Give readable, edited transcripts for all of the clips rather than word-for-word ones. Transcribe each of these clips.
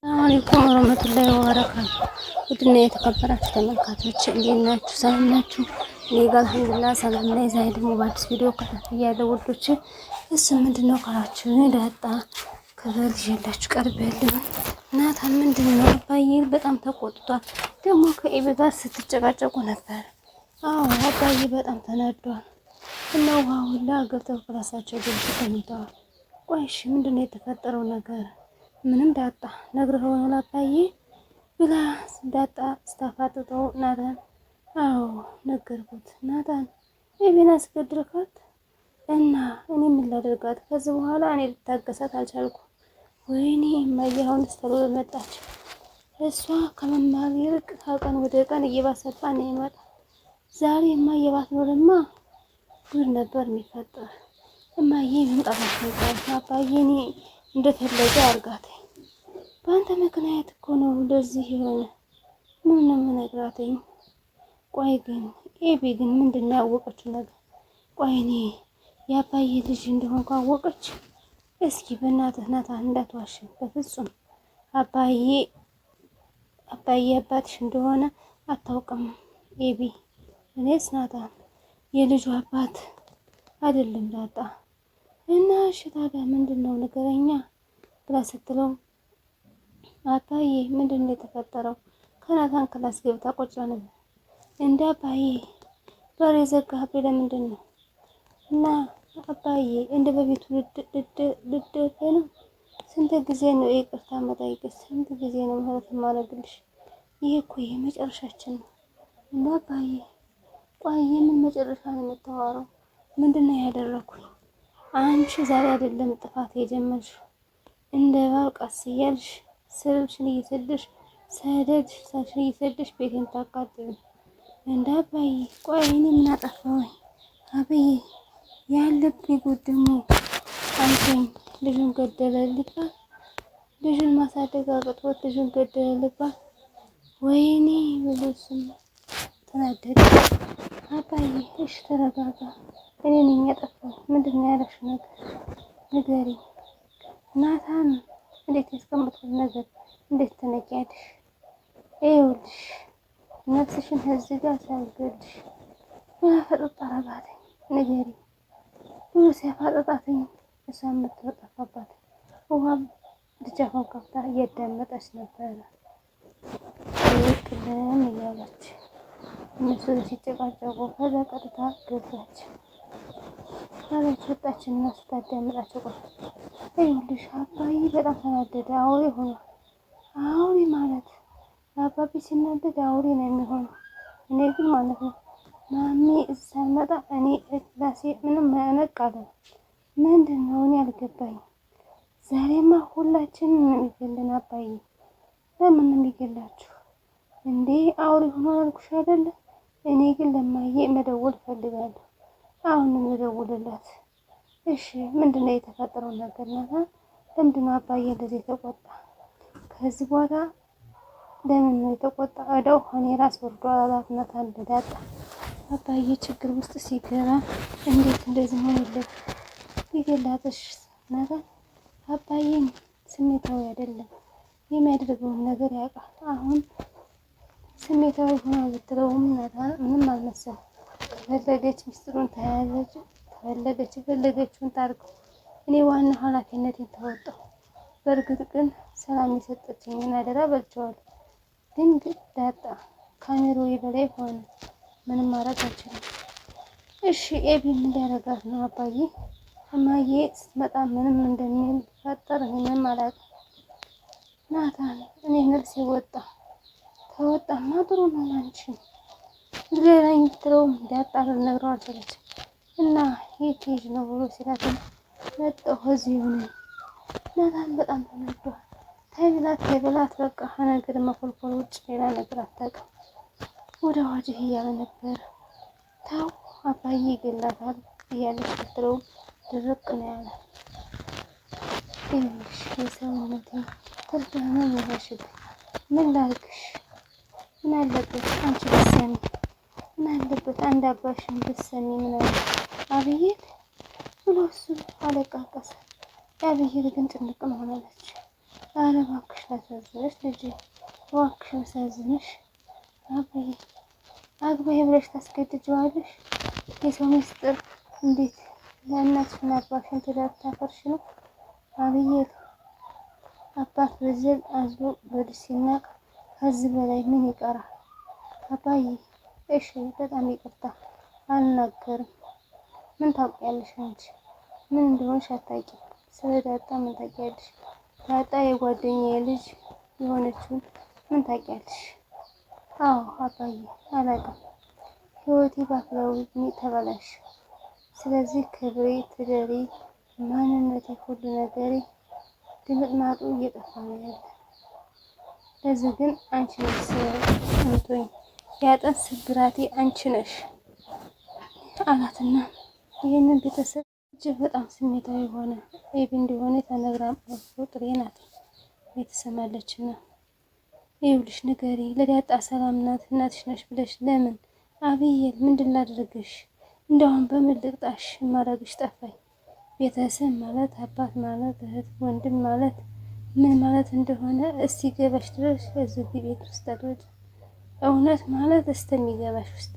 አለይኩም ወራህመቱላሂ ወበረካቱ። ውድና የተከበራችሁ ተመልካቾች እንዴት ናችሁ? ሰላም ናችሁ? እኔ ጋር አልሐምዱሊላህ ሰላም ነኝ። ዛሬ ደግሞ በአዲስ ቪዲዮ ከታተያለሁ ውዶች። እሱ ምንድነው ካላችሁ ዳጣ ክፍል ይዤላችሁ ቀርቤያለሁ። ናታን ምንድነው አባዬ በጣም ተቆጥቷል። ደግሞ ከኢቢ ጋር ስትጨቃጨቁ ነበር። አዎ አባዬ በጣም ተናዷል እና ውሃ ሁላ ገብተው ክላሳቸው ገብተው ተኝተዋል። ቆይ እሺ ምንድነው የተፈጠረው ነገር? ምንም ዳጣ ነግረኸው ነው አባዬ ብላ ዳጣ ስታፋጥጠው ናታን አዎ ነገርኩት። ናታን ኢቢን አስገድልካት እና እኔ ምን ላደርጋት? ከዚህ በኋላ እኔ ልታገሳት አልቻልኩም። ወይኔ እማዬ አሁንስ ተሎ መጣች። እሷ ከመማር ይልቅ ከቀን ወደ ቀን እየባሰባት ነው የመጣ። ዛሬ እማዬ ባትኖርማ ጉድ ነበር የሚፈጠር። እማዬ መምጣት ነው አባዬ እኔ እንደፈለገ አርጋተኝ። በአንተ ምክንያት እኮ ነው እንደዚህ የሆነ። ምን ነው የምነግራተኝ? ቆይ ግን ኤቢ ግን ምንድነው ያወቀችው ነገር? ቆይ እኔ የአባዬ ልጅ እንደሆንኩ አወቀች? እስኪ በእናትህ ናታን እንዳትዋሽን በፍጹም። አባዬ አባትሽ እንደሆነ አታውቅም ኤቢ። እኔስ ናታን የልጁ አባት አይደለም ዳጣ። እና እሺ ታዲያ ምንድነው ንገረኛ ብላ ስትለው አባዬ ምንድነው የተፈጠረው? ከናታን ክላስ ገብታ ቁጭ ነበር። እንደ አባዬ በር የዘጋህብኝ ለምንድን ነው? እና አባዬ እንደ በፊቱ ልደፈ ነው? ስንት ጊዜ ነው ይቅርታ መጠየቅሽ? ስንት ጊዜ ነው ምህረት ማድረግልሽ? ይሄ እኮ የመጨረሻችን ነው። እና አባዬ ቆይ የምን መጨረሻ ነው የምታወራው? ምንድነው ያደረኩኝ? አንቺ ዛሬ አይደለም ጥፋት የጀመርሽው። እንደ ባል ቀስ እያልሽ ስልሽን እየሰደሽ ሰልሽን እየሰደሽ ቤቴን ታቃጥል። እንደ አባዬ ቆይ እኔ ምን አጠፋሁኝ? አባዬ ያለብኝ ጉድ ደግሞ አንተኝ ልጁን ገደለ ልባል። ልጁን ማሳደግ አቅቶት ልጁን ገደለ ልባል። ወይኔ ብሎስም ተናደደ። አባዬ እሺ ተረጋጋ። እኔ ነኝ ያጠፋሁት። ምንድነው ያደረግሽው ነገር ንገሪኝ። ናታን እንዴት ያስቀምጥኩት ነገር እንዴት ተነቂያለሽ? ይኸውልሽ ነፍስሽን እዚህ ጋር ሳልገልሽ ማፈጠጥ አረጋተኝ ንገሪኝ ብሎ ሲያፋጠጣትኝ እሷ የምትጠፋባት ውሃ ደጃፏን ከፍታ እያዳመጠች ነበረ። ይቅልም እያለች እነሱ ሲጨቃጨቁ ከዛ ቀጥታ ገባች። ማለት ወጣች እና እሱ ታዳምጣቸው ቆየች። ይኸውልሽ አባዬ በጣም ተናደደ። አውሬ ሆኗል። አውሬ ማለት አባቢ ሲናደድ አውሬ ነው የሚሆነው። እኔ ግን ማለት ነው ማሚ እዛ ሳልመጣ እኔ ራሴ ምንም አነቃለሁ። ምንድን ነው እኔ አልገባኝ። ዛሬማ ሁላችንም ነው የሚገለን አባዬ። ለምን ነው የሚገላችሁ እንዴ? አውሬ ሆኗል አልኩሽ አይደለ? እኔ ግን ለማዬ መደወል እፈልጋለሁ። አሁን እንደደውልላት። እሺ ምንድነው የተፈጠረው ነገር ነው? ለምንድነው አባዬ እንደዚህ የተቆጣ? ከዚህ በኋላ ለምን ነው የተቆጣ? እዳው እኔ ራስ ወርዶ አላላትነት አንዳጣ አባዬ ችግር ውስጥ ሲገባ እንዴት እንደዚህ ሆነለት? ይገላጥሽ ነገር አባዬን ስሜታዊ አይደለም የሚያደርገውን ነገር ያውቃል። አሁን ስሜታዊ ሆና ብትለውም ምንም አልመሰለም። ፈለገች ሚስጥሩን ተያያዘች፣ ፈለገች የፈለገችውን ታርገው። እኔ ዋና ኃላፊነቴን ተወጣሁ። በእርግጥ ግን ሰላም የሰጠችኝን አደራ በልቼዋለሁ። ግን ዳጣ ካሜሮዬ በላይ ሆነ። ምንም ማድረግ አልችልም። እሺ ኤቢ ምን ሊያደርጋት ነው አባዬ? እማዬ ስትመጣ ምንም እንደሚፈጠር ምንም አላውቅም። ናታን እኔ ነፍሴ ወጣ። ተወጣማ ጥሩ ነው አንቺ ሌላኝ ትለውም ዳጣ ልነግረው አልቻለችም። እና የት ሄጅ ነው ብሎ ሲላት መጣሁ እዚሁ ነኝ። ናታን በጣም ተናዷል። ተይ ብላት በቃ ነገር መኮልኮል ውጭ ሌላ ነገር አታውቅም። ወደ ዋጅህ እያለ ነበር። ተው አባዬ ይገላታል እያለች ስትለው ድርቅ ነው ያለ። ይኸውልሽ የሰውነቴ ትርፍህን ይረሽብኝ። ምን ላድርግሽ? ምን አለበት አንቺ ብትሰሚ? ምን አለበት አንድ አባሽን ብትሰሚ? ምን አለ አብዬት ብሎ እሱ አለቃቀሰ። አብይር ግን ጭንቅ ነው ሆናለች። ኧረ እባክሽ ላሳዝንሽ ልጄ፣ እባክሽ ላሳዝንሽ። አባዬ አግባዬ ብለሽ ታስገድጂዋለሽ? የሰው ምስጢር እንዴት ለእናትሽና አባትሽን ትዳር ታፈርሽ ነው? አብይር አባት በዘል አዝሎ በልጅ ሲናቅ ከዚህ በላይ ምን ይቀራል? አባዬ እሺ በጣም ይቅርታ አልናገርም። ምን ታውቂያለሽ አንቺ? ምን እንደሆንሽ አታውቂም። ስለ ዳጣ ምን ታውቂያለሽ? ዳጣ የጓደኛዬ ልጅ የሆነችውን ምን ታውቂያለሽ? አዎ አባዬ አላውቅም። ህይወቴ በአፍላው ዕድሜ ተበላሽ። ስለዚህ ክብሬ፣ ትዳሬ፣ ማንነቴ፣ ሁሉ ነገሬ ድምጥማጡ እየጠፋ ነው ያለ። ለዚህ ግን አንቺ ነሽ ሰምቶኝ ያጠን ስብራቴ አንቺ ነሽ አላትና ይህንን ቤተሰብ እጅግ በጣም ስሜታዊ ሆነ። ኤቢ እንደሆነ ተነግራ ጥሬ ናት የተሰማለችና ይኸውልሽ ንገሪ፣ ለዳጣ ሰላም ናት እናትሽ ነሽ ብለሽ ለምን? አብይል ምንድን ላድርግሽ? እንደውም በምን ልቅጣሽ? ማረግሽ ጠፋኝ። ቤተሰብ ማለት አባት ማለት እህት ወንድም ማለት ምን ማለት እንደሆነ እስቲ ገባሽ ድረስ እዚህ ቤት ውስጥ አትወጪ። እውነት ማለት እስከሚገባሽ ውስጥ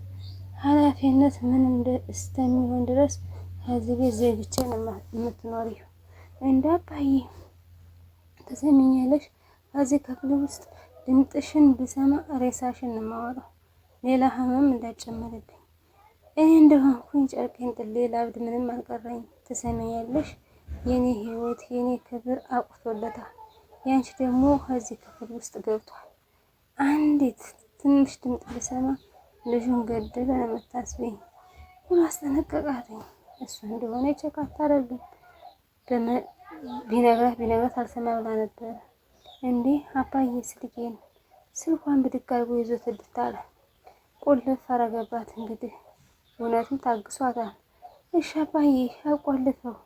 ኃላፊነት ምን እስከሚሆን ድረስ ከዚህ ቤት ዘግቼ ነው የምትኖሪው። እንደ አባዬ ተሰሚኛለሽ? ከዚህ ክፍል ውስጥ ድምጥሽን ብሰማ ሬሳሽን ነው የማወራው። ሌላ ህመም እንዳጨመረብኝ እኔ እንደሆንኩኝ ጨርቄን ጥሌ ላብድ ምንም አልቀረኝ። ትሰሚኛለሽ? የኔ ህይወት የኔ ክብር አቁቶለታል። ያንቺ ደግሞ ከዚህ ክፍል ውስጥ ገብቷል። አንዲት ትንሽ ድምጥ ብሰማ ልጁን ገደለ ነው የምታስበኝ ብሎ አስጠነቀቃትኝ። እሷ እንደሆነ ቼክ አታደርግም። ቢነግራት አልሰማ ብላ ነበረ። እንዴ አባዬ ስልኬን ስልኳን ብድግ አድርጎ ይዞት እድት አለ። ቁልፍ አረገባት። እንግዲህ እውነትም ታግሷታል። እሺ አባዬ አቆልፈው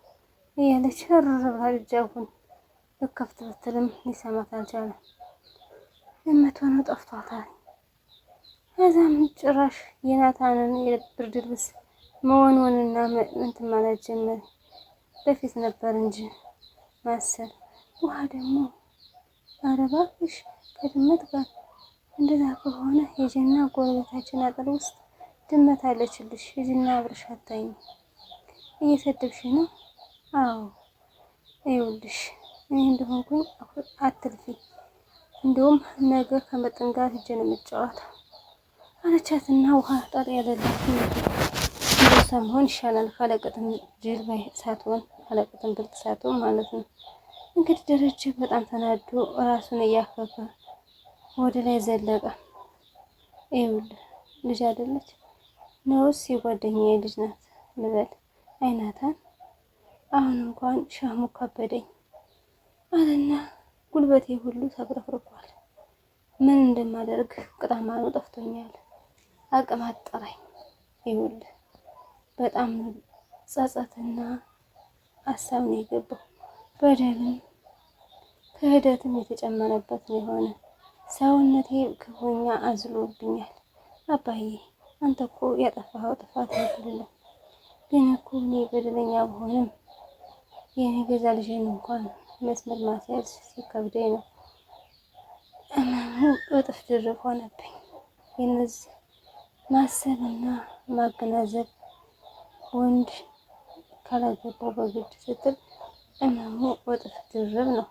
እያለች ረረባ ልጃውን ልከፍት ብትልም ሊሰማት አልቻለም። የምትሆነው ጠፍቷታል። ከዛም ጭራሽ የናታንን የብርድ ልብስ መወንወንና እንትን ማለት ጀመረ። በፊት ነበር እንጂ ማሰብ። ውሃ ደግሞ ኧረ እባክሽ ከድመት ጋር እንደዛ ከሆነ ሂጂና ጎረቤታችን አጥር ውስጥ ድመት አለችልሽ፣ ሂጂና አብረሽ አታይኝ። እየሰደብሽ ነው? አዎ ይኸውልሽ እኔ እንደሆንኩኝ አትልፊ። እንደውም ነገ ከመጠን ጋር ሂጅ ነው የምጫወተው አለቻትና ውሃ ጣጣ ያለላት እንደሷ መሆን ይሻላል። ካለቅጥም ጅል ሳትሆን ካለቅጥም ብልጥ ሳትሆን ማለት ነው። እንግዲህ ደረጀ በጣም ተናዶ ራሱን እያፈፈ ወደ ላይ ዘለቀ። ይኸውልህ ልጅ አይደለች ነውስ የጓደኛዬ ልጅ ናት ልበል? አይናታን አሁን እንኳን ሻሙ ከበደኝ አለና ጉልበቴ ሁሉ ተብረክርኳል። ምን እንደማደርግ ቅጣማኑ ጠፍቶኛል። አቅም አጠረኝ። ይኸውልህ በጣም ጸጸትና ሀሳብ ነው የገባው። በደልም ክህደትም የተጨመረበት ነው የሆነ ሰውነቴ ክፉኛ አዝሎብኛል። አባዬ አንተ እኮ ያጠፋኸው ጥፋት አይደለም፣ ግን እኮ እኔ በደለኛ ብሆንም የኔ ገዛ ልጅን እንኳን መስመር ማስያዝ ሲከብደኝ ነው እመሙ እጥፍ ድርብ ሆነብኝ። የነዚህ ማሰብና ማገናዘብ ወንድ ካላገባው በግድ ስትል እመሙ እጥፍ ድርብ ነው።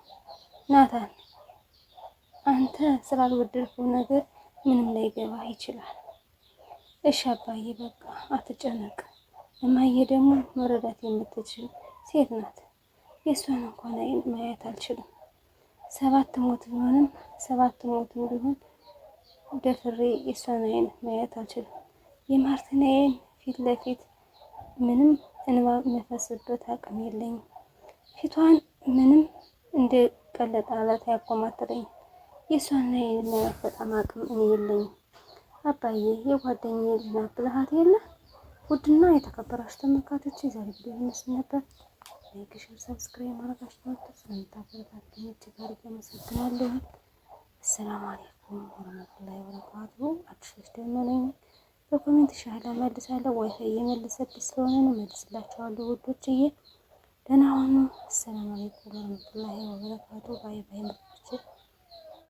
ናታን አንተ ስላልወደድከው ነገር ምንም ላይገባ ይችላል። እሺ አባዬ በቃ አትጨነቅ። እማዬ ደግሞ መረዳት የምትችል ሴት ናት። የእሷን እንኳን አይን ማየት አልችልም። 7 ሞት ቢሆንም 7 ሞትም ቢሆን ደፍሬ የእሷን አይን ማየት አልችልም። የማርቲን አይን ፊት ለፊት ምንም እንባ የሚፈስበት አቅም የለኝም። ፊቷን ምንም እንደ ቀለጠ አለት ያኮማትረኝ። የእሷን አይን ማየት በጣም አቅም እኔ የለኝም። አባዬ የጓደኛዬ ልጅ ናት ብለሃት የለ? ውድና የተከበራችሁ ተመልካቾች የዛሬ ቪዲዮ ይመስል ነበር። ላይክ፣ ሼር፣ ሰብስክራይብ ማድረጋችሁን አትርሱ። ስለምታበረታቱኝ እጅግ አድርጌ አመሰግናለሁ። አሰላሙ አለይኩም ወራህመቱላሂ ወበረካቱሁ። አዲሶች ደግሞ ነኝ በኮሜንት ሻላ መልሳለሁ። ዋይፋይ እየመለሰብኝ ስለሆነ ነው መልስላችኋለሁ ውዶችዬ። ደህና ሁኑ። አሰላሙ አለይኩም ወረህመቱላሂ ወበረካቱ። ባይ ባይ።